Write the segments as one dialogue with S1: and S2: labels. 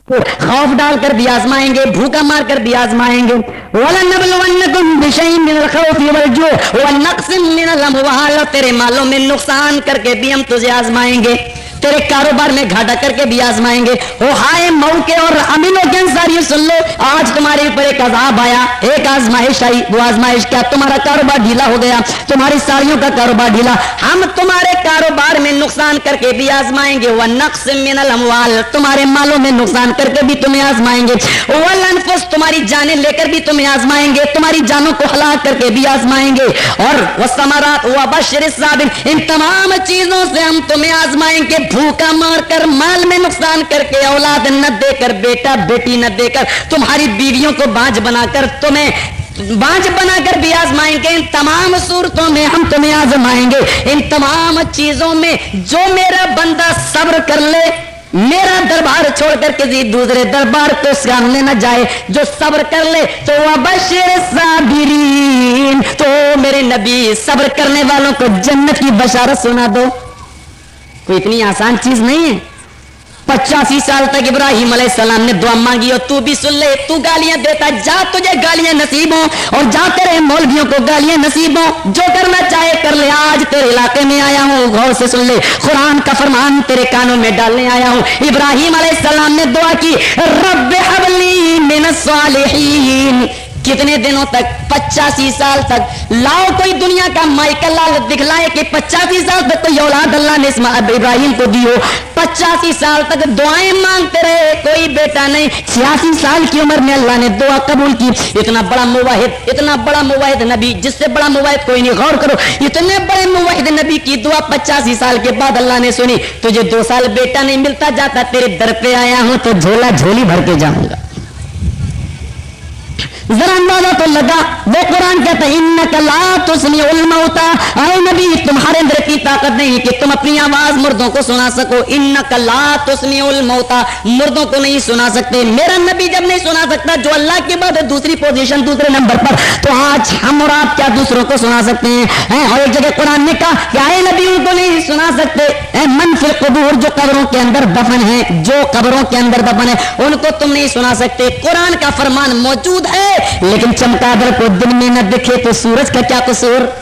S1: खौफ डाल कर भी आजमाएंगे, भूखा मार कर भी आजमाएंगे। वलनबलवन्नकुम बिशैइन मिनल खौफि वल जू व नक्सिम मिनल अमवाल, तेरे मालों में नुकसान करके भी हम तुझे आजमाएंगे, तेरे कारोबार में घाटा करके भी आजमाएंगे। ओ हाय मऊ के और अमीनों के अंसारी सुन लो, आज तुम्हारे ऊपर एक अजाब आया, एक आजमाइश आई। वो आजमाइश क्या? तुम्हारा कारोबार ढीला हो गया, तुम्हारी साड़ियों का कारोबार ढीला, हम तुम्हारे कारोबार में नुकसान करके भी आजमाएंगे। व नक्स मिनल अमवाल, तुम्हारे मालों में नुकसान करके भी तुम्हें आजमाएंगे। वल अनफुस, तुम्हारी जानें लेकर भी तुम्हें आजमाएंगे, तुम्हारी जानों को हलाक करके भी आजमाएंगे। और वसमरात व बशरिस साबिर, इन तमाम चीजों से हम तुम्हें आजमाएंगे। भूखा मारकर, माल में नुकसान करके, औलाद न देकर, बेटा बेटी न देकर, तुम्हारी बीवियों को बांझ बनाकर, तुम्हें बांझ बनाकर भी आजमाएंगे। इन तमाम सूरतों में हम तुम्हें आजमाएंगे। इन तमाम चीजों में जो मेरा बंदा सब्र कर ले, मेरा दरबार छोड़कर किसी दूसरे दरबार को सामने न जाए, जो सब्र कर ले तो वबशिर साबिरीन, तो मेरे नबी सब्र करने वालों को जन्नत की बशारत सुना दो। कोई इतनी आसान चीज नहीं है। 85 साल तक इब्राहिम अलैहिस्सलाम ने दुआ मांगी और तू भी सुन ले। तू गालियां देता जा, तुझे गालियां नसीब हो, और जा तेरे मौलवियों को गालियां नसीब हो, जो करना चाहे कर ले। आज तेरे इलाके में आया हूँ, गौर से सुन ले, कुरान का फरमान तेरे कानों में डालने आया हूँ। इब्राहिम अलैहिस्सलाम ने दुआ की, रब्बि हबली मिनस सालिहीन। कितने दिनों तक? 85 साल तक। लाओ कोई दुनिया का माइकल दिखलाए कि 85 साल तक कोई औलाद अल्लाह ने इब्राहिम को दी हो। 85 साल तक दुआएं मांगते रहे, कोई बेटा नहीं। 86 साल की उम्र में अल्लाह ने दुआ कबूल की। इतना बड़ा मुवाहिद, इतना बड़ा मुवाहिद नबी, जिससे बड़ा मुवाहिद कोई नहीं। गौर करो, इतने बड़े मुवाहिद नबी की दुआ 85 साल के बाद अल्लाह ने सुनी। तुझे 2 साल बेटा नहीं मिलता, जाता तेरे दर पे आया हूं तो झोला झोली भर के जाऊंगा। जरा अंदाजा तो लगा। वो कुरान कहता है इन्नका ला तुस्मिउल मौता, ऐ नबी तुम्हारे अंदर की ताकत नहीं कि तुम अपनी आवाज मुर्दों को सुना सको। इन्नका ला तुस्मिउल मौता, मुर्दों को नहीं सुना सकते। मेरा नबी जब नहीं सुना सकता, जो अल्लाह के बाद दूसरी पोजीशन, दूसरे नंबर पर, तो आज हम और आप क्या दूसरों को सुना सकते हैं? और एक जगह कुरान ने कहा कि ऐ नबी उनको नहीं सुना सकते। मन फिल कुबूर, जो कब्रों के अंदर दफन है, जो कब्रों के अंदर दफन है, उनको तुम नहीं सुना सकते। कुरान का फरमान मौजूद है, लेकिन चमगादड़ को दिन में न दिखे तो सूरज का क्या कसूर?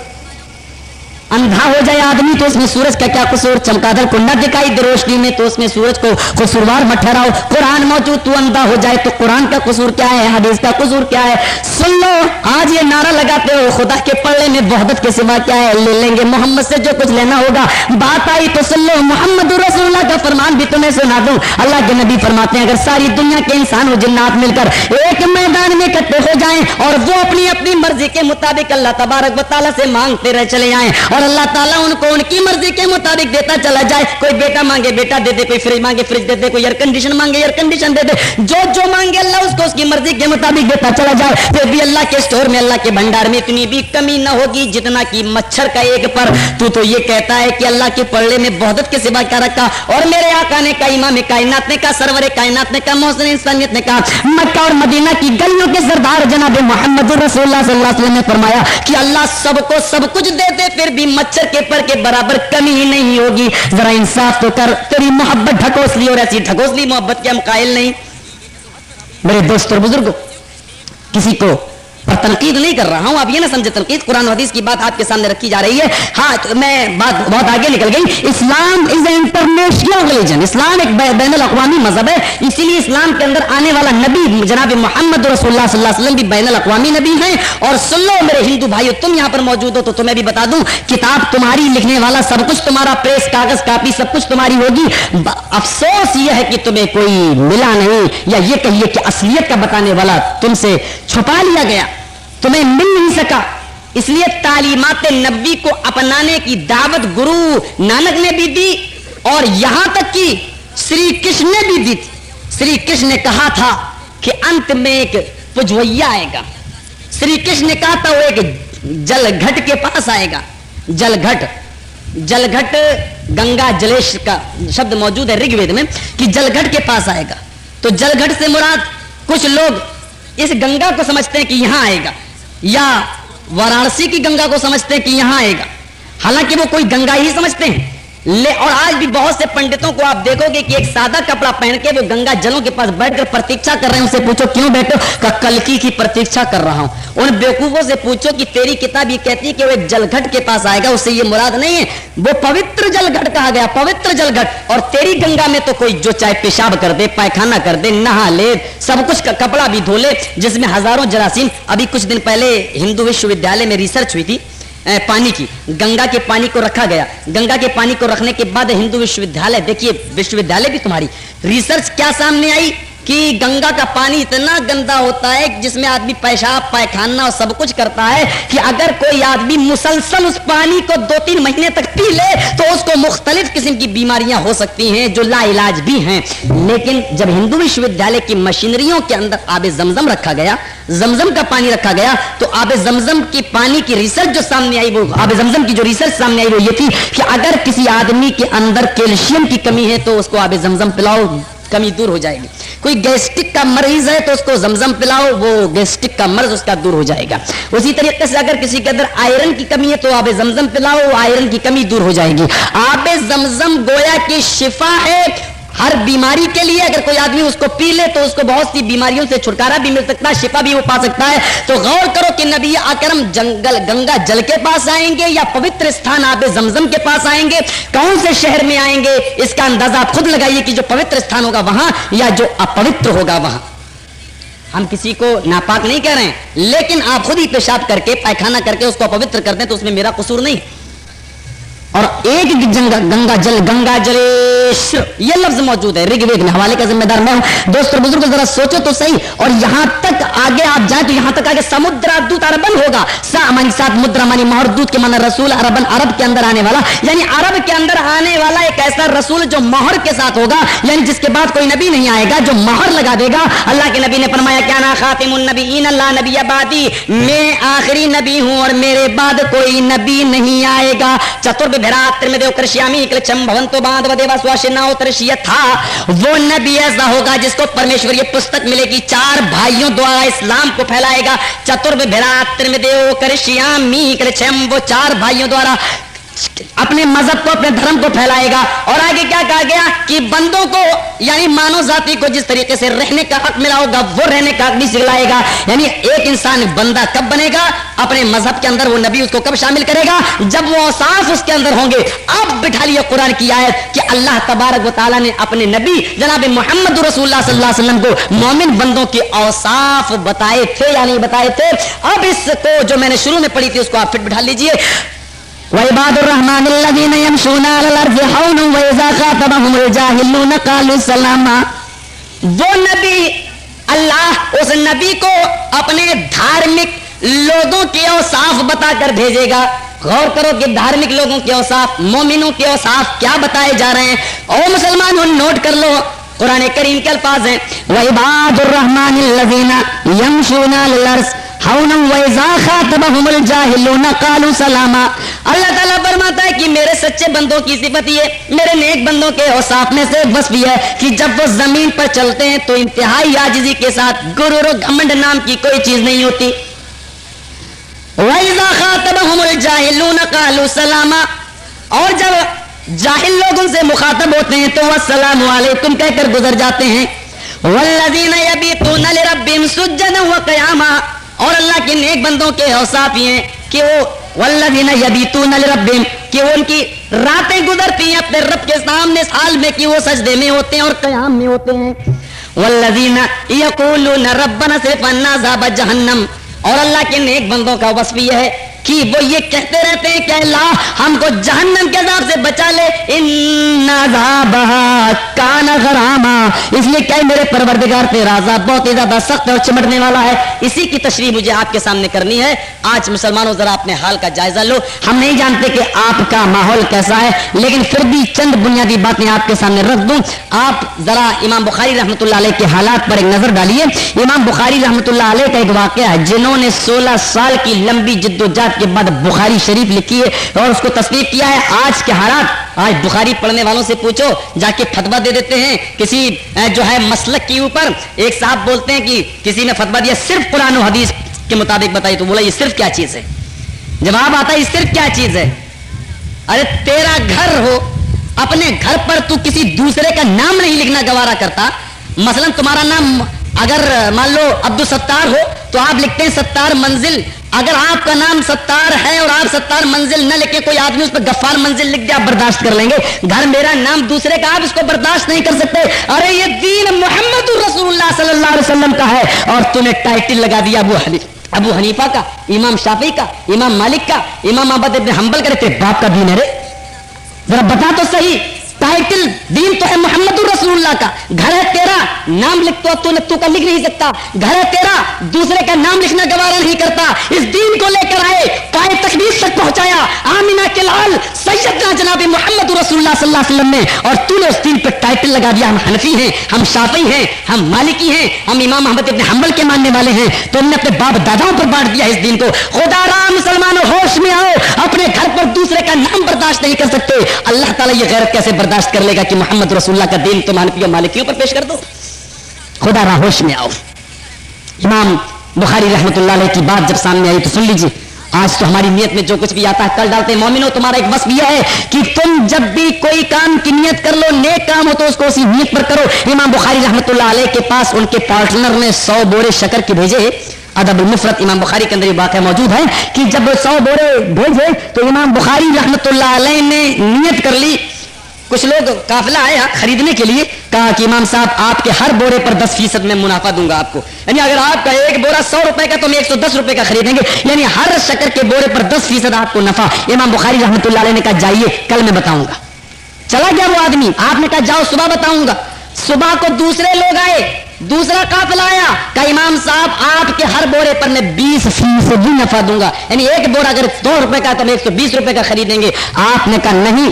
S1: अंधा हो जाए आदमी तो उसमें सूरज का क्या कसूर? चमगादड़ को न दिखाई दे रोशनी में तो उसमें सूरज को कसूरवार मत ठहराओ। कुरान मौजूद, तू अंधा हो जाए तो कुरान का कसूर क्या है? हदीस का कसूर क्या है? सुन लो, आज ये नारा लगाते हो खुदा के पल्ले में वहदत के सिवा क्या है? ले लेंगे मोहम्मद से जो कुछ लेना होगा। बात आई तो सुन लो, मोहम्मद रसूलुल्लाह का फरमान भी तुम्हें सुना दूं। अल्लाह के नबी फरमाते हैं, अगर सारी दुनिया के इंसान और जिन्नात मिलकर एक मैदान में इकट्ठे हो जाएं और वो अपनी अपनी मर्जी के मुताबिक अल्लाह तबारक व तआला से मांगते रह चले आए और अल्लाह ताला उनको उनकी मर्जी के मुताबिक देता चला जाए, कोई बेटा मांगे बेटा दे दे, कोई फ्रिज मांगे फ्रिज दे दे, कोई एयर कंडीशन मांगे एयर कंडीशन दे दे, जो जो मांगे अल्लाह उसको उसकी मर्जी के मुताबिक देता चला जाए, फिर भी अल्लाह के स्टोर में, अल्लाह के भंडार में इतनी भी कमी न होगी जितना कि मच्छर का एक पर। तू तो ये कहता है कि अल्लाह के पल्ले में वहदत के सिवा क्या रखा? और मेरे आका ने कहा, इमाम कायनात ने कहा, सरवर कायनात ने कहा, मोहसिन इंसानियत ने कहा, मक्का और मदीना की गलियों के सरदार जनाब मोहम्मद रसूलुल्लाह सल्लल्लाहु अलैहि वसल्लम ने फरमाया कि अल्लाह सबको सब कुछ देते फिर भी मच्छर के पर के बराबर कमी ही नहीं होगी। जरा इंसाफ तो कर, तेरी मोहब्बत ढकोसली और ऐसी ढकोसली मोहब्बत के हम कायल नहीं। मेरे दोस्तों बुजुर्गों, किसी को पर तनकीद नहीं कर रहा हूं, आप ये ना समझे तनकीद, कुरान हदीस की बात आपके सामने रखी जा रही है। हाँ, तो मैं बात बहुत आगे निकल गई। Islam is a international religion, इस्लाम एक बैनुल अक़वामी मजहब है, इसीलिए इस्लाम के अंदर आने वाला नबी जनाब मोहम्मद रसूलुल्लाह सल्लल्लाहु अलैहि वसल्लम भी बैनुल अक़वामी नबी हैं। और सुन लो मेरे हिंदू भाइयों, तुम यहाँ पर मौजूद हो तो तुम्हें भी बता दूं, किताब तुम्हारी, लिखने वाला सब कुछ तुम्हारा, प्रेस कागज कापी सब कुछ तुम्हारी होगी। अफसोस यह है कि तुम्हें कोई मिला नहीं, या ये कहिए कि असलियत का बताने वाला तुमसे छुपा लिया गया, तुम्हें मिल नहीं सका। इसलिए तालीमात नबी को अपनाने की दावत गुरु नानक ने भी दी और यहां तक कि श्री कृष्ण ने भी दी। श्री कृष्ण ने कहा था कि अंत में एक पुजवैया आएगा। श्री कृष्ण ने कहा था वो एक जलघट के पास आएगा। जलघट, जलघट गंगा जलेश का शब्द मौजूद है ऋग्वेद में कि जलघट के पास आएगा। तो जलघट से मुराद कुछ लोग इस गंगा को समझते हैं कि यहां आएगा, या वाराणसी की गंगा को समझते हैं कि यहां आएगा। हालांकि वो कोई गंगा ही समझते हैं, और आज भी बहुत से पंडितों को आप देखोगे कि एक सादा कपड़ा पहन के वो गंगा जलों के पास बैठकर प्रतीक्षा कर रहे हैं। उनसे पूछो क्यों बैठो? का कल्कि की प्रतीक्षा कर रहा हूं। उन बेवकूफों से पूछो कि तेरी किताब ये कहती है कि वो एक जलघट के पास आएगा, उससे ये मुराद नहीं है, वो पवित्र जलघट कहा गया, पवित्र जलघट। और तेरी गंगा में तो कोई जो चाहे पेशाब कर दे, पायखाना कर दे, नहा ले, सब कुछ कपड़ा भी धो ले, जिसमें हजारों जरासीम। अभी कुछ दिन पहले हिंदू विश्वविद्यालय में रिसर्च हुई थी पानी की, गंगा के पानी को रखा गया। गंगा के पानी को रखने के बाद हिंदू विश्वविद्यालय, देखिए विश्वविद्यालय भी तुम्हारी, रिसर्च क्या सामने आई कि गंगा का पानी इतना गंदा होता है जिसमें आदमी पेशाब पायखाना और सब कुछ करता है कि अगर कोई आदमी मुसलसल उस पानी को 2-3 महीने तक पी ले तो उसको मुख्तलिफ किस्म की बीमारियां हो सकती हैं जो लाइलाज भी हैं। लेकिन जब हिंदू विश्वविद्यालय की मशीनरियों के अंदर आबे जमजम रखा गया, जमजम का पानी रखा गया, तो आबे जमजम की पानी की रिसर्च जो सामने आई, वो आबे जमजम की जो रिसर्च सामने आई वो ये थी कि अगर किसी आदमी के अंदर कैल्शियम की कमी है तो उसको आबे जमजम पिलाओ, कमी दूर हो जाएगी। कोई गैस्ट्रिक का मरीज है तो उसको जमजम पिलाओ, वो गैस्ट्रिक का मर्ज उसका दूर हो जाएगा। उसी तरीके से अगर किसी के अंदर आयरन की कमी है तो आबे जमजम पिलाओ, आयरन की कमी दूर हो जाएगी। आबे जमजम गोया की शिफा है हर बीमारी के लिए। अगर कोई आदमी उसको पी ले तो उसको बहुत सी बीमारियों से छुटकारा भी मिल सकता है, शिफा भी वो पा सकता है। तो गौर करो कि नबी अकरम जंगल गंगा जल के पास आएंगे या पवित्र स्थान आबे जमजम के पास आएंगे, कौन से शहर में आएंगे, इसका अंदाजा आप खुद लगाइए कि जो पवित्र स्थान होगा वहां या जो अपवित्र होगा वहां। हम किसी को नापाक नहीं कह रहे हैं, लेकिन आप खुद ही पेशाब करके पायखाना करके उसको अपवित्र कर दें तो उसमें मेरा कसूर नहीं। और एक गंगा जलेश ये लफ्ज मौजूद है ऋग्वेद में, हवाले का जिम्मेदार मैं हूं। दोस्तों बुजुर्ग जरा सोचो तो सही। और यहां तक आगे आप जाए तो यहां तक आगे समुद्र दूत अरबन होगा। सात मुद्रा मानी मोहर दूत के माना रसूल अरबन, अरब के अंदर आने वाला, यानी अरब के अंदर आने वाला एक ऐसा रसूल जो मोहर के साथ होगा, यानी जिसके बाद कोई नबी नहीं आएगा, जो मोहर लगा देगा। अल्लाह के नबी ने फरमाया क्या ना खातिमुन नबीयीन अल्लाह नबी बादी, मैं आखिरी नबी हूं और मेरे बाद कोई नबी नहीं आएगा। चतुर्थ था वो नबी ऐसा होगा जिसको परमेश्वर ये पुस्तक मिलेगी, 4 भाइयों द्वारा इस्लाम को फैलाएगा। वो 4 भाइयों द्वारा अपने मजहब को, अपने धर्म को फैलाएगा। और आगे क्या कहा गया कि बंदों को यानी मानव जाति को जिस तरीके से रहने का हक मिला होगा वो रहने का हक भी सिखलाएगा। यानी एक इंसान बंदा कब बनेगा? अपने मजहब के अंदर वो नबी उसको कब शामिल करेगा? जब वो औसाफ उसके अंदर होंगे। अब बिठा लिया कुरान की आयत कि अल्लाह तबारक व तआला ने अपने नबी जनाब मोहम्मद रसूलुल्लाह सल्लल्लाहु अलैहि वसल्लम को मोमिन बंदों के औसाफ बताए थे या नहीं बताए थे। अब इसको जो मैंने शुरू में पढ़ी थी उसको आप फिर बिठा लीजिए। वइबादुर रहमानिल्लज़ीना यमशूना अलल अर्ज़ि हौना व इज़ा ख़ातबहुमुल जाहिलूना क़ालू सलामा। वो नबी, अल्लाह उस नबी को अपने धार्मिक लोगों के औसाफ बताकर भेजेगा। गौर करो कि धार्मिक लोगों के औसाफ, मोमिनों के औसाफ क्या बताए जा रहे हैं। ओ मुसलमानों नोट कर लो, कुरान करीम के अल्फाज हैं वइबादुर रहमानिल्लज़ीना यमशूना अलल अर्ज़ि हौना व इज़ा ख़ातबहुमुल जाहिलूना क़ालू सलामा। अल्लाह ताला फरमाता है कि मेरे सच्चे बंदों की सिफत ये, मेरे नेक बंदों के औसाफ में से वस्फ ये है कि जब वो जमीन पर चलते हैं तो इंतहाई आजिज़ी के साथ, गुरूर और घमंड नाम की कोई चीज नहीं होती। व इज़ा ख़ातबहुमुल जाहिलूना क़ालू सलामा, और जब जाहिल लोग उनसे मुखातब होते हैं तो वस्सलामु अलैकुम कहकर गुजर जाते हैं। वल्लज़ीना यबीतूना लिरब्बिहिम सुज्जदन व क़ियामा, और अल्लाह के नेक बंदों के औसाफ ये हैं कि वो वल्लज़ीना यबीतूना लिरब्बिहिम, कि वो उनकी रातें गुजरती हैं अपने रब के सामने साल में कि वो सजदे में होते हैं और क़याम में होते हैं। वल्लज़ीना यक़ूलूना रब्बना सिरफ़ अन्ना अज़ाब जहन्नम, और अल्लाह के नेक बंदों का वस्फ यह है कि वो ये कहते रहते हैं कि अल्लाह हमको जहन्नम के अज़ाब से बचा ले। इन्ना अज़ाबहा काना गरामा, इसलिए क्या मेरे परवरदिगार तेरा अज़ाब बहुत ही ज्यादा सख्त और चिमटने वाला है। इसी की तशरीह मुझे आपके सामने करनी है। आज मुसलमानों जरा अपने हाल का जायजा लो। हम नहीं जानते कि आपका माहौल कैसा है, लेकिन फिर भी चंद बुनियादी बातें आपके सामने रख दूं। आप जरा इमाम बुखारी रहमतुल्लाह अलैह के हालात पर एक नजर डालिए। इमाम बुखारी रहमतुल्लाह अलैह का एक वाक़या है, जिन्होंने 16 साल की लंबी जिद्दोजहद के बाद बुखारी शरीफ लिखी है और उसको तस्नीफ किया है। आज के हालात, आज बुखारी पढ़ने वालों से पूछो, जाके फतवा दे देते हैं किसी जो है मसलक के ऊपर। एक साहब बोलते हैं कि किसी ने फतवा दिया सिर्फ कुरान और हदीस के मुताबिक बताइए, तो बोला ये सिर्फ क्या चीज है? जवाब आता है ये सिर्फ क्या चीज है? अरे तेरा घर हो अपने घर पर तू किसी दूसरे का नाम नहीं लिखना गवारा करता, मसलन तुम्हारा नाम अगर मान लो अब्दुल सत्तार हो तो आप लिखते हैं सत्तार मंजिल। अगर आपका नाम सत्तार है और आप सत्तार मंजिल न लिखे, कोई आदमी उस पर गफ्फार मंजिल लिख दे, आप बर्दाश्त कर लेंगे। घर मेरा नाम दूसरे का, आप इसको बर्दाश्त नहीं कर सकते। अरे ये दीन मोहम्मद रसूलुल्लाह सल्लल्लाहु अलैहि वसल्लम का है और तूने टाइटल लगा दिया अबू हनीफा का, इमाम शाफी का, इमाम मालिक का, इमाम अहमद इब्न हंबल का। तेरे बाप का दीन है रे, जरा बता तो सही। टाइटल दीन तो है मोहम्मद रसूलुल्लाह का, घर है तेरा, नाम लिख तो तू का लिख नहीं सकता, घर है तेरा, दूसरे का नाम लिखना गवारा नहीं करता। इस दीन को लेकर आए, पाए तकदीस तक पहुंचाया आमिना के लाल सैयदना जनाब मोहम्मद रसूलुल्लाह सल्लल्लाहु अलैहि वसल्लम ने, और तूने उस दीन पर टाइटल लगा दिया हम हनफी हैं, हम शाफी हैं, हम मालिकी हैं, हम इमाम अहमद इब्न हंबल के मानने वाले हैं। तुमने अपने बाप दादाओं पर बांट दिया इस दीन को। खुदा राम मुसलमानों होश में आओ, अपने घर पर दूसरे का नाम बर्दाश्त नहीं कर सकते। अल्लाह ताला ये गैरत कैसे बर्दाश्त कर लेगा कि मोहम्मद रसूलुल्लाह का दीन तुम हनफी और मालिकियों पर पेश कर दो। खुदा रा होश में आओ। इमाम बुखारी रहमतुल्लाह अलैह की बात जब सामने आई तो सुन लीजिए। आज तो हमारी नियत में जो कुछ भी आता है कल डालते हैं। मोमिनो तुम्हारा एक वस्फ यह है कि तुम जब भी कोई काम की नियत कर लो, नेक काम हो तो उसको उसी नियत पर करो। इमाम बुखारी रहमतुल्लाह अलैह के पास उनके पार्टनर ने 100 बोरे शक्कर के भेजे। अदब मुफरत इमाम बुखारी के अंदर ये वाक़या मौजूद है कि जब 100 बोरे भेजे तो इमाम बुखारी रहमतुल्लाह अलैह ने नियत कर ली। कुछ लोग काफिला आया खरीदने के लिए, कहा कि इमाम साहब आपके हर बोरे पर 10% में मुनाफा दूंगा आपको, यानी अगर आपका एक बोरा 100 रुपए का तो हम 110 रुपए का खरीदेंगे, यानी हर शक्कर के बोरे पर 10% आपको नफा। इमाम बुखारी रहमतुल्लाह अलैह ने कहा जाइए कल मैं बताऊंगा। चला गया वो आदमी, आपने कहा जाओ सुबह बताऊंगा। सुबह को दूसरे लोग आए, दूसरा काफिला आया, कहा इमाम साहब आपके हर बोरे पर मैं 20% भी नफा दूंगा, यानी एक बोरा अगर 100 रुपए का तो हम 120 रुपए का खरीदेंगे। आपने कहा नहीं,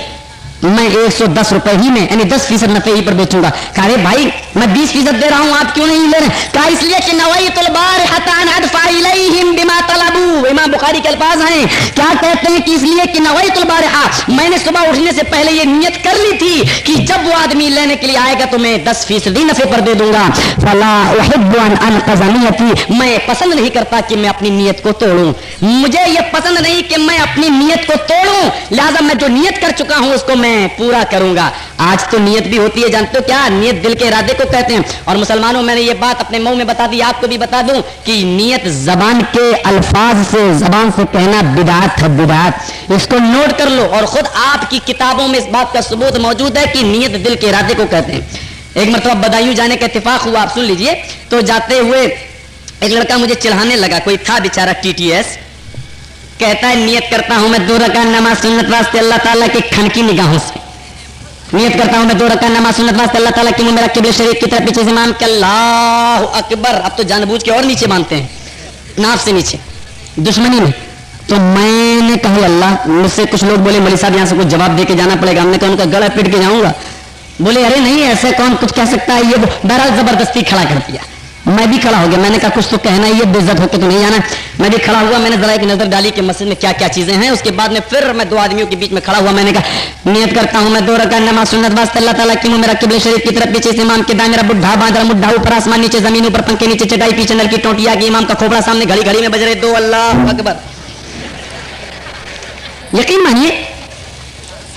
S1: मैं 110 रुपए ही में यानी 10% नफे ही पर बेचूंगा। कहा अरे भाई मैं 20% दे रहा हूं, आप क्यों नहीं ले रहे? कहा इसलिए कि नवैतुल बारिहता अन अदफा इलैहिम बिमा तलबू। इमाम बुखारी के अल्फाज हैं, क्या कहते हैं कि इसलिए कि नवैतुल बारिहा, मैंने सुबह उठने से पहले ये नियत कर ली थी कि जब वो आदमी लेने के लिए आएगा तो मैं 10% नफे पर दे दूंगा। फला उहिब्बु अन अनक़ज़ नियती, मैं पसंद नहीं करता कि मैं अपनी नियत को तोड़ूं, मुझे ये पसंद नहीं कि मैं अपनी नियत को तोड़ूं, लिहाजा मैं जो नियत कर चुका हूं उसको मैं पूरा करूंगा। आज तो नियत भी होती है, जानते हो क्या? नियत दिल के इरादे को कहते हैं। और मुसलमानों मैंने ये बात अपने मुंह में बता दी, आपको भी बता दूं कि नियत जबान के अल्फाज से, जबान से कहना बिदअत है, बिदअत। इसको नोट कर लो और खुद आपकी किताबों में इस बात का सबूत मौजूद है कि नियत दिल के इरादे को कहते हैं। एक मरतबा बदायूं जाने का इत्तेफाक हुआ, आप सुन लीजिए। तो जाते हुए एक लड़का मुझे चिढ़ाने लगा, कोई था बेचारा TTS, कहता है नियत करता हूं मैं 2 रकात नमाज सुन्नत वास्ते अल्लाह ताला के खन की निगाहों से, नियत करता हूं मैं 2 रकात नमाज सुन्नत वास्ते अल्लाह ताला की मेरा किबला शरीफ की तरफ पीछे से मान के अल्लाहु अकबर। अब तो जानबूझ के और नीचे मानते हैं, नाफ से नीचे, दुश्मनी में। तो मैंने कहा अल्लाह, मुझसे कुछ लोग बोले मौलवी साहब यहाँ से कुछ जवाब दे के जाना पड़ेगा। हमने कहा उनका गला पीट के जाऊंगा। बोले अरे नहीं ऐसे कौन कुछ कह सकता है, ये बहरहाल जबरदस्ती खड़ा कर दिया। मैं भी खड़ा हो गया, मैंने कहा कुछ तो कहना ही है, बेइज्जत होकर तो नहीं आना। मैं भी खड़ा हुआ, मैंने जरा एक नजर डाली कि मस्जिद में क्या क्या चीजें हैं। उसके बाद में फिर मैं 2 आदमियों के बीच में खड़ा हुआ, मैंने कहा नियत करता हूं मैं 2 रकात नमाज सुन्नत वास्ते अल्लाह ताला की मेरा किबला शरीफ की तरफ पीछे से इमाम के दाएं मेरा बुढ़ा बांधा, मुड्ढा ऊपर आसमान नीचे जमीन ऊपर पंखे नीचे चटाई पीछे नल की टोटिया की, इमाम का खोपड़ा सामने घड़ी घड़ी में बज रहे 2 अल्लाह अकबर। यकीन मानिए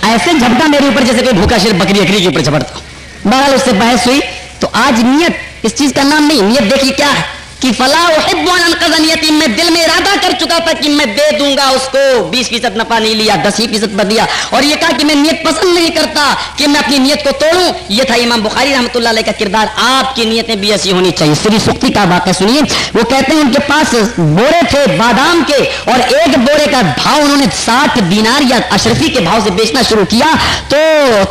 S1: ऐसे झपटा मेरे ऊपर जैसे कोई भूखा शेर बकरी अकरी के ऊपर झपटता। बहरहाल उससे बहस हुई। तो आज नियत इस चीज का नाम नहीं, नियत देखिए क्या है कि फला उहिब्बु अन अनक़ज़ नियती, मैं दिल में इरादा कर चुका था कि मैं दे दूंगा उसको, 20% नफा नहीं लिया, 10% पर दिया। और ये कहा कि मैं नियत पसंद नहीं करता कि मैं अपनी नियत को तोड़ूं। ये था इमाम बुखारी रहमतुल्लाह अलैह का किरदार। आपकी नियतें भी ऐसी होनी चाहिए। श्री सुक्ति का वाक़या सुनिए। वो कहते हैं उनके पास बोरे थे बादाम के और एक बोरे का भाव उन्होंने 60 दीनार या अशरफी के भाव से बेचना शुरू किया। तो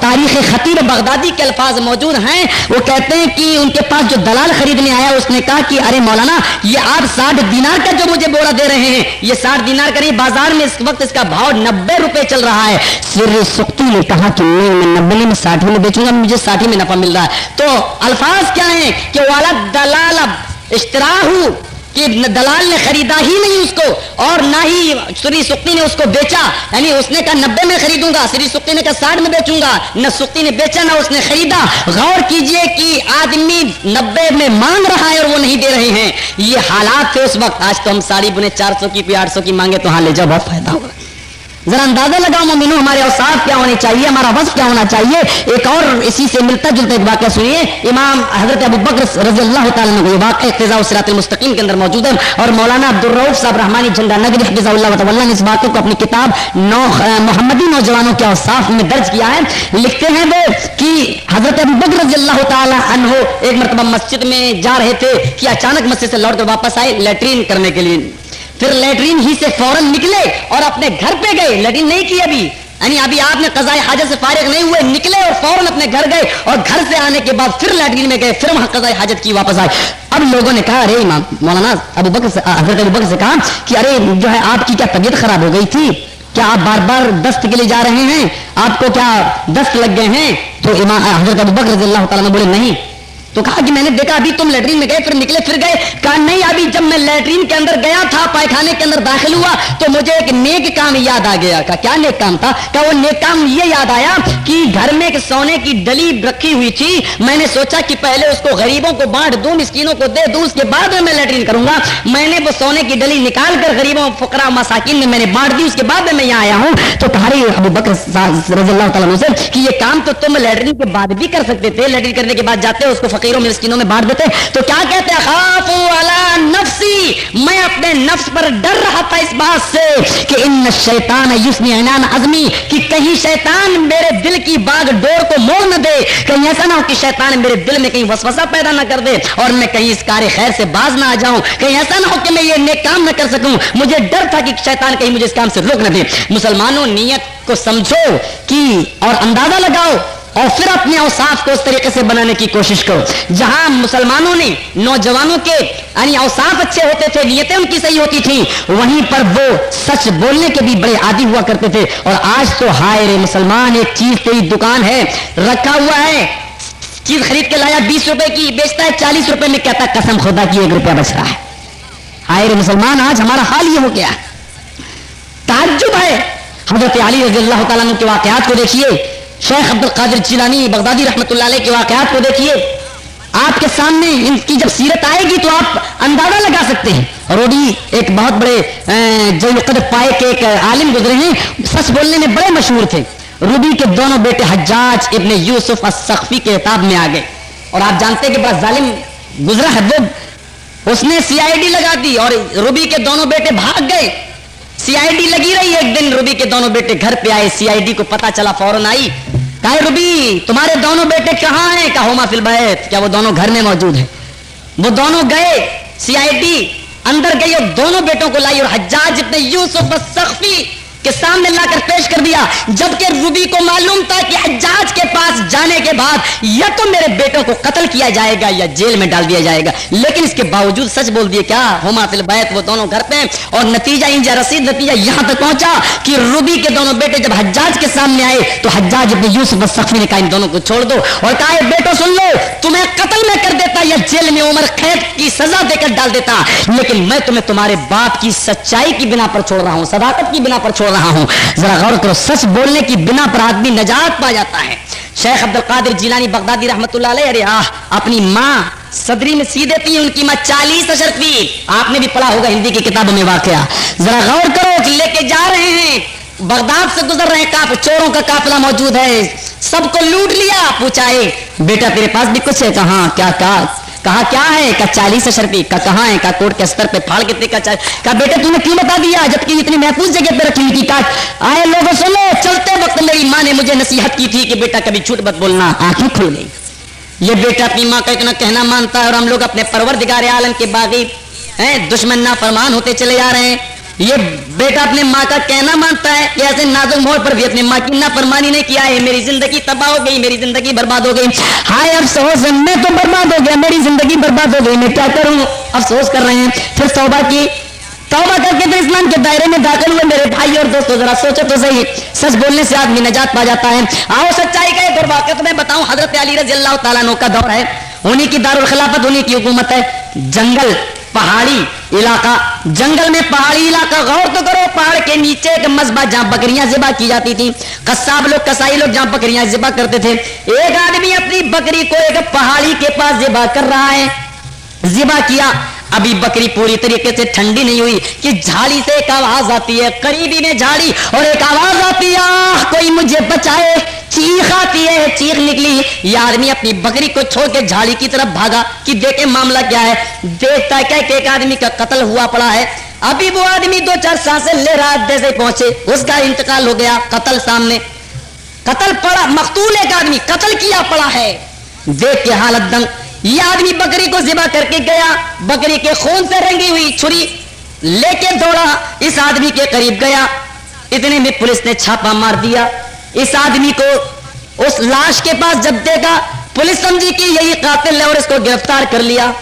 S1: तारीख खतीब बगदादी के अल्फाज मौजूद हैं। वो कहते हैं कि उनके पास जो दलाल खरीदने आया उसने कहा कि अरे मौलाना ये आप 60 दीनार का जो मुझे बोरा दे रहे हैं, ये 60 दीनार का नहीं, बाजार में इस वक्त इसका भाव 90 रुपए चल रहा है। सिर्र सुक्ती ने कहा कि मैं 90 में 60 में बेचूंगा, मुझे 60 में नफा मिल रहा है। तो अल्फाज क्या है कि वाला दलाल इश्तराहू, कि दलाल ने खरीदा ही नहीं उसको और ना ही श्री सुक्ती ने उसको बेचा, यानी उसने कहा 90 में खरीदूंगा, श्री सुक्ती ने कहा 60 में बेचूंगा। न सुक्ती ने बेचा ना उसने खरीदा। गौर कीजिए कि आदमी 90 में मांग रहा है और वो नहीं दे रहे हैं। ये हालात थे उस वक्त। आज तो हम साड़ी बुने 400 की 800 की मांगे तो हाँ ले जाओ बहुत फायदा होगा। जरा अंदाजा लगाओ मोमिनो हमारे औसाफ क्या होने चाहिए, हमारा वज़्फ़ क्या होना चाहिए। एक और इसी से मिलता जुलता एक वाक़या सुनिए। इमाम हज़रत अबू बकर रज़ी अल्लाह तआला अन्हु ये वाक़या इक़्तिज़ा सिरातिल मुस्तक़ीम के अंदर मौजूद है और मौलाना अब्दुल रऊफ़ साहब रहमानी झंडा नगरी हफ़िज़हुल्लाह तआला ने इस वाक़े को अपनी किताब मोहम्मदी नौजवानों के औसाफ में दर्ज किया है। लिखते हैं वो कि हज़रत अबू बकर रज़ी अल्लाह तआला अन्हु एक मरतबा मस्जिद में जा रहे थे कि अचानक मस्जिद से लौट कर वापस आए लैट्रीन करने के लिए। फिर लैट्रीन ही से फौरन निकले और अपने घर पे गए। लैट्रीन नहीं की अभी, यानी अभी आपने क़ज़ाए हाजत से फारिग नहीं हुए, निकले और फौरन अपने घर गए और घर से आने के बाद फिर लैट्रीन में गए, फिर वहां क़ज़ाए हाजत की, वापस आए। अब लोगों ने कहा अरे इमाम मौलाना अबू बकर से, हज़रत अबू बकर से कहा कि अरे जो है आपकी क्या तबीयत खराब हो गई थी, क्या आप बार बार दस्त के लिए जा रहे हैं, आपको क्या दस्त लग गए हैं? तो इमाम हज़रत अबू बकर रज़ियल्लाहु तआला बोले नहीं। तो कहा कि मैंने देखा अभी तुम लैट्रीन में गए फिर निकले फिर गए। कहा नहीं, अभी जब मैं लैट्रीन के अंदर गया था, पायखाने के अंदर दाखिल हुआ तो मुझे एक नेक काम याद आ गया। कहा क्या नेक काम था? कहा वो नेक काम ये याद आया कि घर में एक सोने की डली रखी हुई थी, मैंने सोचा कि पहले उसको गरीबों को बांट दूं, मिस्कीनों को दे दूं, उसके बाद में मैं लैट्रीन करूंगा। मैंने वो सोने की डली निकाल कर गरीबों फुकरा मसाकिन में मैंने बांट दी, उसके बाद में मैं यहाँ आया हूँ। तो कहा अबू बकर रज़ियल्लाहु तआला अन्हु से कि ये काम तो तुम लैट्रीन के बाद भी कर सकते थे, लैट्रीन करने के बाद जाते उसको फकीरों मिस्कीनों में बांट देते। तो क्या कहते हैं? खाफू अला नफ्सी, मैं अपने नफ्स पर डर रहा था इस बात से कि इन शैतान युस्नी अनान अज़मी, कि कहीं शैतान मेरे दिल की बाग डोर को मोड़ न दे, कहीं ऐसा ना हो कि शैतान मेरे दिल में कहीं वसवसा पैदा ना कर दे और मैं कहीं इस कार्य खैर से बाज ना आ जाऊं, कहीं ऐसा ना हो कि मैं ये नेक काम न कर सकूं। मुझे डर था कि शैतान कहीं मुझे इस काम से रोक न दे। मुसलमानों, नियत को समझो कि और अंदाजा लगाओ और फिर अपने औसाफ को उस तरीके से बनाने की कोशिश करो जहां मुसलमानों ने नौजवानों के यानी औसाफ अच्छे होते थे, नियतें उनकी सही होती थी, वहीं पर वो सच बोलने के भी बड़े आदी हुआ करते थे। और आज तो हाय रे मुसलमान, एक चीज कोई दुकान है रखा हुआ है, चीज खरीद के लाया 20 रुपए की, बेचता है 40 रुपए में, कहता कसम खुदा की 1 रुपया बच रहा है। हाय रे मुसलमान, आज हमारा हाल ये हो गया। ताज्जुब है। हज़रत अली रज़ियल्लाहु तआला अन्हु के वाक़यात को देखिए, शेख अब्दुल कादिर जिलानी बगदादी रहमतुल्लाह अलैह के वाक़यात को देखिए, आपके सामने इनकी जब सीरत आएगी तो आप अंदाजा लगा सकते हैं। रोडी एक बहुत बड़े जैनुल पाए के एक आलिम गुजरे हैं, सच बोलने में बड़े मशहूर थे। रूबी के दोनों बेटे हज्जाज इब्ने यूसुफ अस्सक़फ़ी के किताब में आ गए और आप जानते हैं कि बड़ा जालिम गुजरा है वो, उसने सीआईडी लगा दी और रूबी के दोनों बेटे भाग गए। सीआईडी लगी रही, एक दिन रूबी के दोनों बेटे घर पे आए, सीआईडी को पता चला, फौरन आई, कहा रूबी तुम्हारे दोनों बेटे कहाँ हैं? कहा हुमा फिल बैत, क्या वो दोनों घर में मौजूद हैं? वो दोनों गए, सीआईडी अंदर गई और दोनों बेटों को लाई और हज्जाज इब्ने यूसुफ अस्सक़फ़ी के सामने लाकर पेश कर दिया। जबकि रूबी को मालूम था कि हज्जाज के पास जाने के बाद या तो मेरे बेटों को कत्ल किया जाएगा या जेल में डाल दिया जाएगा, लेकिन इसके बावजूद सच बोल दिए। क्या हुमा फिल बैत, वो दोनों घर पे। और नतीजा इंजा रसीद नतीजा यहां तक पहुंचा कि रूबी के दोनों बेटे जब हज्जाज के सामने आए तो हज्जाज इब्ने यूसुफ अस्सक़फ़ी ने कहा इन दोनों को छोड़ दो और कहा बेटो सुन लो, तुम्हें कत्ल में कर देता या जेल में उम्र कैद की सजा देकर डाल देता, लेकिन मैं तुम्हें तुम्हारे बाप की सच्चाई की बिना पर छोड़ रहा हूं, सदाकत की बिना पर छोड़ रहा हूं। जरा गौर करो, सच बोलने की बिना पर आदमी नजात पा जाता है। शेख अब्दुल कादिर जिलानी बगदादी रहमतुल्लाह अलैह, अरे अपनी माँ सदरी में सी देती है, उनकी माँ 40 अशरफी, आपने भी पढ़ा होगा हिंदी की किताबों में वाकया। जरा गौर करो, लेके जा रहे हैं, बगदाद से गुजर रहे हैं, चोरों का काफिला मौजूद है, सबको लूट लिया। पूछा बेटा तेरे पास भी कुछ है? कहा क्या कहा क्या है? का 40 अशरफी। का कहाँ है? का कोट के स्तर पे फाड़ के देखा। का बेटे तूने क्यों बता दिया जबकि इतनी महफूज जगह पे रखी हुई थी? काट आए लोगों सुनो, चलते वक्त मेरी माँ ने मुझे नसीहत की थी कि बेटा कभी झूठ मत बोलना। आंखें खुल गई। ये बेटा अपनी माँ का इतना कहना मानता है और हम लोग अपने परवरदिगार आलम के बागी हैं, दुश्मन ना फरमान होते चले जा रहे हैं। ये बेटा अपने माँ का कहना मानता है कि ऐसे नाजुक मोड़ पर भी अपनी माँ की नाफरमानी नहीं किया है। मेरी जिंदगी तबाह हो गई, मेरी जिंदगी बर्बाद हो गई। हाय अफसोस, मैं तो बर्बाद हो गया, मेरी जिंदगी बर्बाद हो गई, मैं क्या करूं? अफसोस कर रहे हैं। फिर तौबा की, तौबा करके फिर इस्लाम के दायरे में दाखिल हुए। मेरे भाई और दोस्तों जरा सोचो तो सही, सच बोलने से आदमी नजात पा जाता है। आओ सच्चाई का एक और वाक़या तुम्हें बताऊं। हजरत अली रज़ियल्लाहु तआला अन्हु का दौर है, उन्हीं की दारुल खिलाफत, उन्हीं की हुकूमत है। जंगल, पहाड़ी इलाका, जंगल में पहाड़ी इलाका, गौर तो करो, पहाड़ के नीचे एक मस्बा जहां बकरियां ज़िबा की जाती थी। कसाब लोग, कसाई लोग जहां बकरियां ज़िबा करते थे। एक आदमी अपनी बकरी को एक पहाड़ी के पास ज़िबा कर रहा है। ज़िबा किया, अभी बकरी पूरी तरीके से ठंडी नहीं हुई कि झाड़ी से एक आवाज आती है, करीबी में झाड़ी, और एक आवाज आती है, आह कोई मुझे बचाए। चीख आती है, चीख निकली। ये आदमी अपनी बकरी को छोड़ के झाड़ी की तरफ भागा कि देखे मामला क्या है। देखता है क्या कि एक आदमी का कत्ल हुआ पड़ा है। अभी वो आदमी 2-4 सांसें ले रहा, जैसे पहुंचे उसका इंतकाल हो गया। कत्ल सामने, कत्ल पड़ा, मकतूल एक आदमी कत्ल किया पड़ा है। देख के हालत दंग। ये आदमी बकरी को ज़िबा करके गया, बकरी के खून से रंगी हुई छुरी लेके दौड़ा, इस आदमी के करीब गया। इतने में पुलिस ने छापा मार दिया। इस आदमी को उस लाश के पास जब देखा, पुलिस समझी कि यही कातिल है और इसको गिरफ्तार कर लिया।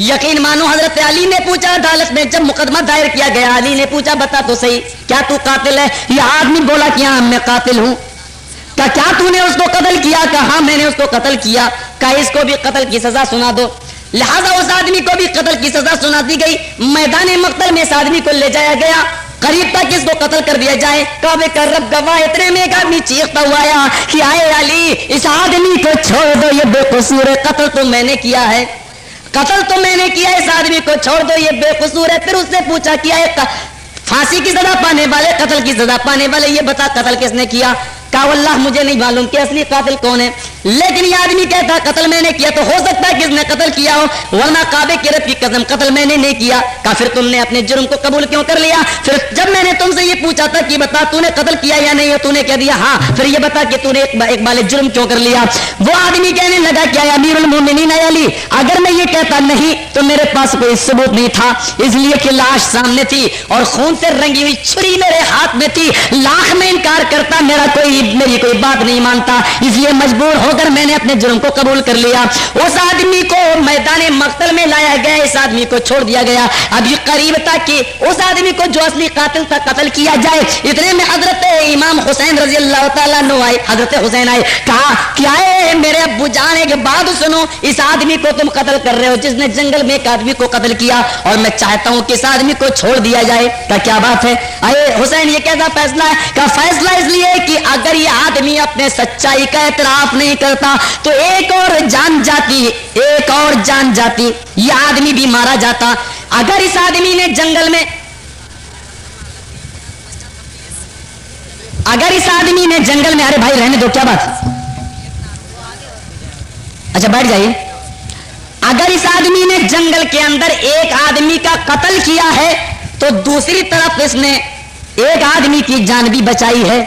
S1: यकीन मानो हजरत अली ने पूछा अदालत में, जब मुकदमा दायर किया गया, अली ने पूछा बता तो सही, क्या तू कातिल है? यह आदमी बोला कि हाँ मैं कातिल हूं। का क्या तूने उसको कत्ल किया? कहा हाँ मैंने उसको कत्ल किया। कहा इसको भी कत्ल की सजा सुना दो। लिहाजा उस आदमी को भी कत्ल की सजा सुना दी गई। मैदान मक्तल में इस आदमी को ले जाया गया, करीब तक इसको कत्ल कर दिया जाए। काबे का रब गवाह। इतने में एक आदमी चीखता हुआ आया कि आए अली, इस आदमी को छोड़ दो, ये बेकसूर है। कत्ल तो मैंने किया है, कत्ल तो मैंने किया, इस आदमी को छोड़ दो, ये बेकसूर है। फिर उससे पूछा किया है फांसी की सजा पाने वाले, कत्ल की सजा पाने वाले, ये बता कत्ल किसने किया? कहा वल्लाह मुझे नहीं मालूम कि असली कातिल कौन है, लेकिन ये आदमी कहता कत्ल मैंने किया। तो हो सकता है किसने कत्ल किया हो, वरना काबे की रब की कसम कत्ल मैंने नहीं किया। कहा फिर तुमने अपने जुर्म को कबूल क्यों कर लिया? फिर जब मैंने तुमसे ये पूछा था कि बता तूने कत्ल किया या नहीं, तूने कह दिया हाँ, फिर ये बता कि तूने एक बाले जुर्म क्यों कर लिया? वो आदमी कहने लगा क्या अमीरुल मोमिनीन अली, अगर मैं ये कहता नहीं तो मेरे पास कोई सबूत नहीं था, इसलिए कि लाश सामने थी और खून से रंगी हुई छुरी मेरे हाथ में थी। लाख में इनकार करता, मेरी कोई बात नहीं मानता, इसलिए मजबूर होकर मैंने अपने जुर्म को कबूल कर लिया। उस आदमी को मैदान मक्तल में लाया गया, इस आदमी को छोड़ दिया गया। अभी करीब था कि उस आदमी को जो असली कातिल था कत्ल किया जाए। इतने में हजरत इमाम हुसैन रजी अल्लाह तआला अन्हु आए, हजरत हुसैन आए। कहा क्या है मेरे अब्बू जाने के बाद सुनो, इस आदमी को तुम कत्ल कर रहे हो जिसने जंगल में एक आदमी को कत्ल किया, और मैं चाहता हूं कि इस आदमी को छोड़ दिया जाए। क्या बात है? अरे हुसैन ये कैसा फैसला है? का फैसला इसलिए कि अगर ये आदमी अपने सच्चाई का एतराफ नहीं करता तो एक और जान जाती, ये आदमी भी मारा जाता। अगर इस आदमी ने जंगल में, अरे भाई रहने दो, क्या बात? अच्छा बैठ जाइए। अगर इस आदमी ने जंगल के अंदर एक आदमी का कत्ल किया है तो दूसरी तरफ इसने एक आदमी की जान भी बचाई है।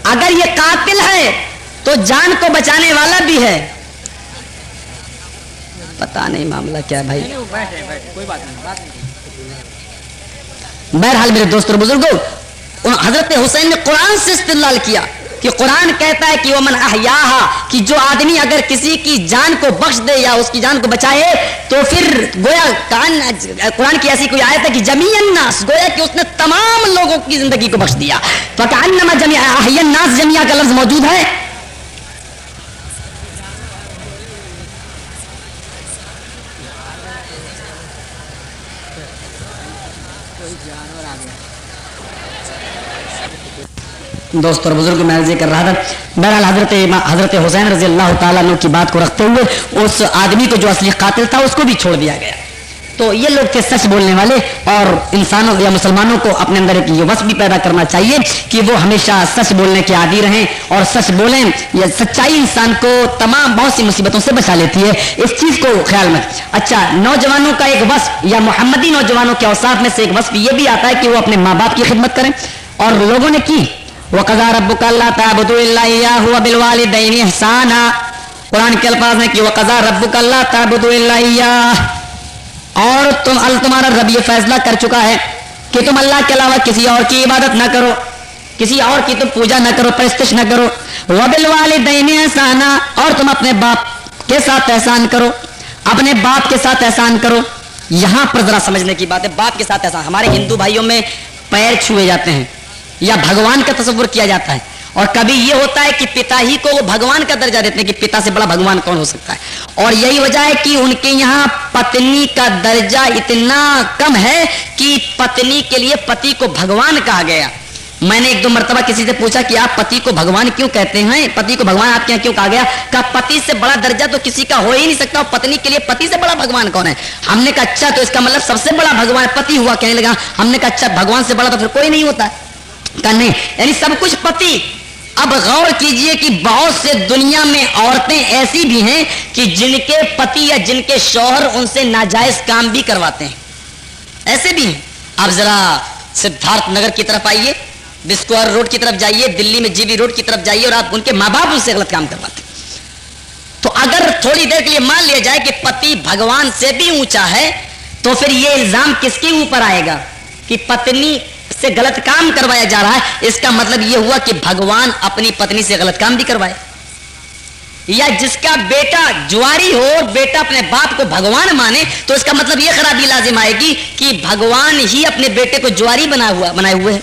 S1: अगर ये कातिल है तो जान को बचाने वाला भी है। पता नहीं मामला क्या है भाई। कोई बात नहीं। बहरहाल मेरे दोस्तों बुजुर्गों, हजरत हुसैन ने कुरान से इस्तेदलाल किया कि कुरान कहता है कि वमन अहयाहा, कि जो आदमी अगर किसी की जान को बख्श दे या उसकी जान को बचाए तो फिर गोया कुरान की ऐसी कोई आयत है कि जमीअन नास, गोया कि उसने तमाम लोगों की जिंदगी को बख्श दिया। फकअन्नमा जमीअ अहयन नास, जमीअ का लफ्ज मौजूद है। दोस्तों और बुजुर्ग मैं अर्ज़ कर रहा था, बहरहाल हजरत हुसैन रजी अल्लाह तआला अन्हु की बात को रखते हुए उस आदमी को जो असली कातिल था उसको भी छोड़ दिया गया। तो ये लोग थे सच बोलने वाले, और इंसानों या मुसलमानों को अपने अंदर एक ये वस्फ भी पैदा करना चाहिए कि वो हमेशा सच बोलने के आदी रहें और सच बोलें। यह सच्चाई इंसान को तमाम बहुत सी मुसीबतों से बचा लेती है, इस चीज़ को ख्याल में। अच्छा, नौजवानों का एक वस्फ या मोहम्मदी नौजवानों के औसाफ में से एक वस्फ ये भी आता है कि वो अपने माँ बाप की खिदमत करें, और लोगों ने की। वक़ज़ा रब्बुका अल्ला ताअबुदू इल्ला इय्याहु व बिल वालिदैनि इहसाना, कुरान के अल्फाज में कि वक़ज़ा रब्बुका अल्ला ताअबुदू इल्ला इय्याहु, और तुम्हारा रब ये फैसला कर चुका है कि तुम अल्लाह के अलावा किसी और की इबादत ना करो, किसी और की तुम पूजा ना करो, परस्तिश ना करो। व बिल वालिदैनि इहसाना, और तुम अपने बाप के साथ एहसान करो, अपने बाप के साथ एहसान करो। यहां पर जरा समझने की बात है, बाप के साथ एहसान। हमारे हिंदू भाइयों में पैर छुए जाते हैं या भगवान का तस्वुर किया जाता है, और कभी ये होता है कि पिता ही को वो भगवान का दर्जा देते हैं कि पिता से बड़ा भगवान कौन हो सकता है। और यही वजह है कि उनके यहाँ पत्नी का दर्जा इतना कम है कि पत्नी के लिए पति को भगवान कहा गया। मैंने एक दो मरतबा किसी से पूछा कि आप पति को भगवान क्यों कहते हैं, पति को भगवान आपके यहाँ क्यों कहा गया? कहा पति से बड़ा दर्जा तो किसी का हो ही नहीं सकता, और पत्नी के लिए पति से बड़ा भगवान कौन है? हमने कहा अच्छा, तो इसका मतलब सबसे बड़ा भगवान पति हुआ। कहने लगा हमने कहा अच्छा, भगवान से बड़ा तो फिर कोई नहीं होता? कहा नहीं, यानी सब कुछ पति। अब गौर कीजिए कि बहुत से दुनिया में औरतें ऐसी भी हैं कि जिनके पति या जिनके शौहर उनसे नाजायज काम भी करवाते हैं, ऐसे भी हैं। आप जरा सिद्धार्थ नगर की तरफ आइए, बिस्क्वायर रोड की तरफ जाइए, दिल्ली में जीबी रोड की तरफ जाइए, और आप उनके माँ बाप उनसे गलत काम करवाते। तो अगर थोड़ी देर के लिए मान लिया जाए कि पति भगवान से भी ऊंचा है, तो फिर यह इल्जाम किसके ऊपर आएगा कि पत्नी से गलत काम करवाया जा रहा है? इसका मतलब यह हुआ कि भगवान अपनी पत्नी से गलत काम भी करवाए। या जिसका बेटा जुआरी हो, बेटा अपने बाप को भगवान माने, तो इसका मतलब यह खराबी लाजिम आएगी कि भगवान ही अपने बेटे को जुआरी बनाए हुए है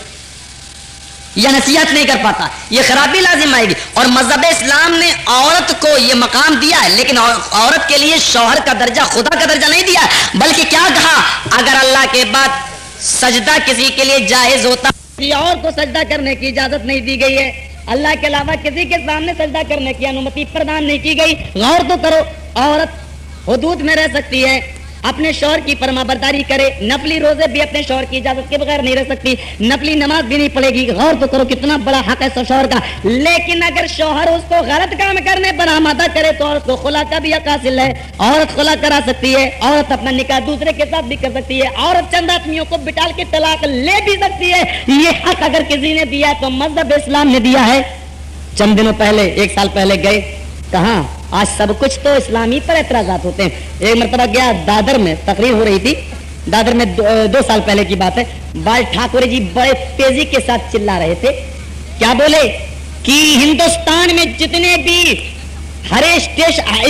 S1: या नसीहत नहीं कर पाता, यह खराबी लाजिम आएगी। और मजहब इस्लाम ने औरत को यह मकाम दिया है, लेकिन औरत के लिए शौहर का दर्जा, खुदा का दर्जा नहीं दिया, बल्कि क्या कहा, अगर अल्लाह के बाद सजदा किसी के लिए जायज होता, और को सजदा करने की इजाजत नहीं दी गई है, अल्लाह के अलावा किसी के सामने सजदा करने की अनुमति प्रदान नहीं की गई। गौर तो करो, औरत हुदूद में रह सकती है, अपने शौहर की फरमाबरदारी करे, नफली रोजे भी अपने शौहर की इजाजत के बगैर नहीं रह सकती, नफली नमाज भी नहीं पड़ेगी। गौर तो करो कितना बड़ा हक है शौहर का। लेकिन अगर शौहर उसको गलत काम करने पर आमादा करे तो औरत को खुला का भी हक हासिल है, औरत खुला करा सकती है, औरत अपना निकाह दूसरे के साथ भी कर सकती है, औरत चंद आदमियों को बिटाल के तलाक ले भी सकती है। ये हक अगर किसी ने दिया तो मजहब इस्लाम ने दिया है। चंद दिनों पहले, एक साल पहले गए, कहा आज सब कुछ तो इस्लामी पर एतराजात होते हैं। एक मरतबा गया, दादर में तकरीर हो रही थी, दादर में 2 साल पहले की बात है। बाल ठाकुर जी बड़े तेजी के साथ चिल्ला रहे थे। क्या बोले कि हिंदुस्तान में जितने भी हरे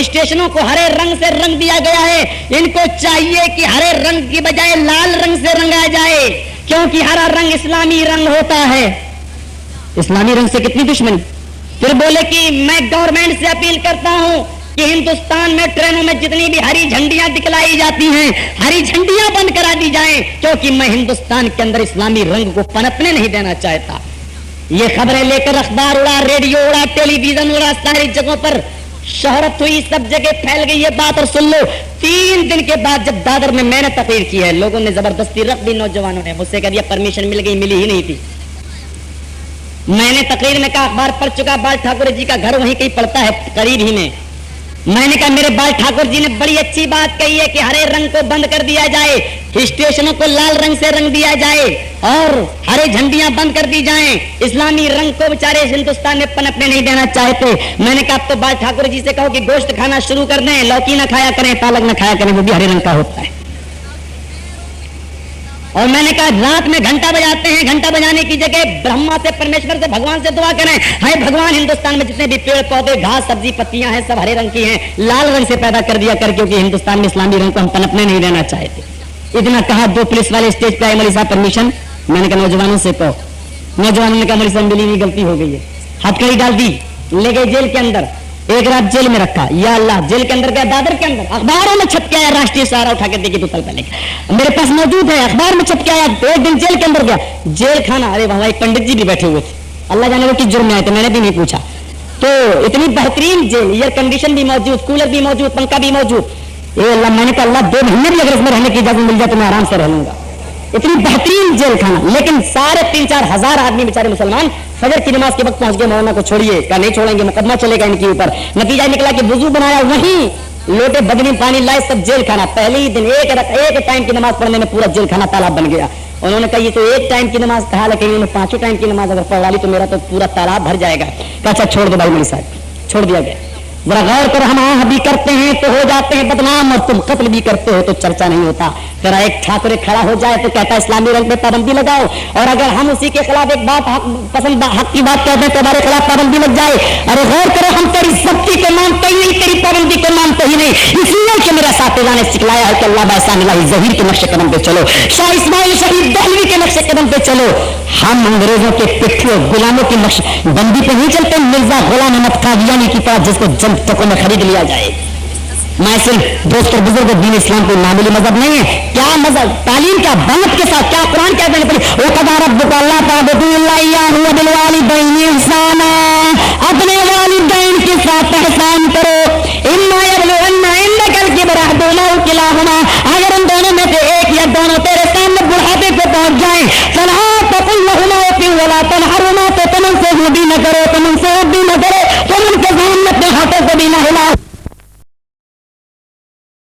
S1: स्टेशनों को हरे रंग से रंग दिया गया है, इनको चाहिए कि हरे रंग की बजाय लाल रंग से रंगा जाए, क्योंकि हरा रंग इस्लामी रंग होता है। इस्लामी रंग से कितनी दुश्मनी। फिर बोले कि मैं गवर्नमेंट से अपील करता हूं कि हिंदुस्तान में ट्रेनों में जितनी भी हरी झंडियां दिखलाई जाती हैं, हरी झंडियां बंद करा दी जाएं, क्योंकि मैं हिंदुस्तान के अंदर इस्लामी रंग को पनपने नहीं देना चाहता। ये खबरें लेकर अखबार उड़ा, रेडियो उड़ा, टेलीविजन उड़ा, सारी जगहों पर शोहरत हुई, सब जगह फैल गई ये बात। और सुन लो, 3 दिन के बाद जब दादर में मैंने तकरीर की है, लोगों ने जबरदस्ती रख दी, नौजवानों ने मुझसे कह दिया परमिशन मिल गई, मिली ही नहीं थी। मैंने तकरीर में कहा अखबार पढ़ चुका, बाल ठाकुर जी का घर वहीं कहीं पड़ता है करीब ही में। मैंने कहा मेरे बाल ठाकुर जी ने बड़ी अच्छी बात कही है कि हरे रंग को बंद कर दिया जाए, स्टेशनों को लाल रंग से रंग दिया जाए और हरे झंडियां बंद कर दी जाएं। इस्लामी रंग को बेचारे हिंदुस्तान में पनपने नहीं देना चाहते। मैंने कहा अब तो बाल ठाकुर जी से कहो कि गोश्त खाना शुरू कर दें, लौकी ना खाया करें, पालक ना खाया करें, वो भी हरे रंग का होता है। और मैंने कहा रात में घंटा बजाते हैं, घंटा बजाने की जगह ब्रह्मा से, परमेश्वर से, भगवान से दुआ करें, हाय भगवान हिंदुस्तान में जितने भी पेड़ पौधे, घास, सब्जी, पत्तियां हैं, सब हरे रंग की हैं, लाल रंग से पैदा कर दिया कर, क्योंकि हिंदुस्तान में इस्लामी रंग को हम पनपने नहीं देना चाहते। इतना कहा, 2 पुलिस वाले स्टेज पे आए, मौलवी साहब परमिशन। मैंने कहा नौजवानों से कहो। नौजवानों ने कहा मौलवी साहब मिली नहीं, गलती हो गई है, हथकड़ी डाल दी, ले गए जेल के अंदर, एक रात जेल में रखा। या अल्लाह, जेल के अंदर गया, दादर के अंदर, अखबारों में छप के आया, राष्ट्रीय सहारा उठा के देखी 2 साल पहले, मेरे पास मौजूद है, अखबार में छप के आया। 2 दिन जेल के अंदर गया, जेल खाना, अरे वहां एक पंडित जी भी बैठे हुए थे, अल्लाह जाने वो किस जुर्म में आए थे, मैंने भी नहीं पूछा। तो इतनी बेहतरीन जेल, एयर कंडीशन भी मौजूद, कूलर भी मौजूद, पंखा भी मौजूद। ये अल्लाह, मैंने कहा अल्लाह 2 महीने भी अगर इसमें रहने की इजाजत मिल जाए तो मैं आराम से रह लूंगा। इतनी बेहतरीन जेल खाना। लेकिन 3,500-4 हजार आदमी बेचारे मुसलमान फजर की नमाज के वक्त पहुंच गए, मौलाना को छोड़िए, क्या नहीं छोड़ेंगे, मुकदमा चलेगा इनके ऊपर। नतीजा निकला कि वुजू बनाया, वहीं लोटे बदनी पानी लाए, सब जेल खाना। पहले ही दिन एक टाइम की नमाज पढ़ने में पूरा जेल खाना तालाब बन गया। उन्होंने कहा ये तो एक टाइम की नमाज कहा, लेकिन उन्होंने 5 टाइम की नमाज अगर पढ़वा ली तो मेरा तो पूरा तालाब भर जाएगा। अच्छा छोड़ दो भाई मौलवी साहब, छोड़ दिया गया। जरा गौर कर, हम आह भी करते हैं तो हो जाते हैं बदनाम, और तुम कत्ल भी करते हो तो चर्चा नहीं होता। जरा एक ठाकुर खड़ा हो जाए तो कहता है इस्लामी रंग पे पाबंदी लगाओ, और अगर हम उसी के खिलाफ एक बात हक की बात कहते हैं तो हमारे खिलाफ पाबंदी लग जाए। अरे गौर करो, हम तेरी सख्ती को मानते ही नहीं, तेरी पाबंदी को मानते ही नहीं। इसलिए कि मेरा साथीजा ने सिखलाया है कि अल्लाह ज़हीर के नक्शे कदम पे चलो, शाह इस्माइल शरीफ दहलवी के नक्शे कदम पे चलो। हम अंग्रेजों के पिट्ठू गुलामों की नक्शबंदी पे नहीं चलते, मिर्जा गुलाम अहमद कादियानी की तरह जिसको जंग तकों में खरीद लिया जाए। میں صرف دوست اور بزرگ دین اسلام کوئی معمولی مذہب نہیں ہے. کیا مذہب تعلیم کیا بات کے ساتھ کیا قرآن کیا کہنے پڑی وَقَضَىٰ رَبُّكَ أَلَّا تَعْبُدُوا إِلَّا إِيَّاهُ وَبِالْوَالِدَيْنِ إِحْسَانًا. اپنے والدین کے ساتھ احسان کرو. إِمَّا يَبْلُغَنَّ عِندَكَ الْكِبَرَ أَحَدُهُمَا أَوْ كِلَاهُمَا. اگر ان دونوں میں سے ایک یا دونوں تیرے سامنے بڑھاپے پہ پہنچ جائیں فَلَا تَقُل لَّهُمَا أُفٍّ وَلَا تَنْهَرْهُمَا. تو تم ان سے بھی نہ کرو, تم ان سے بھی نہ کرو, تم ان کے سامنے اپنے ہاتھوں کو بھی نہ ہلاؤ.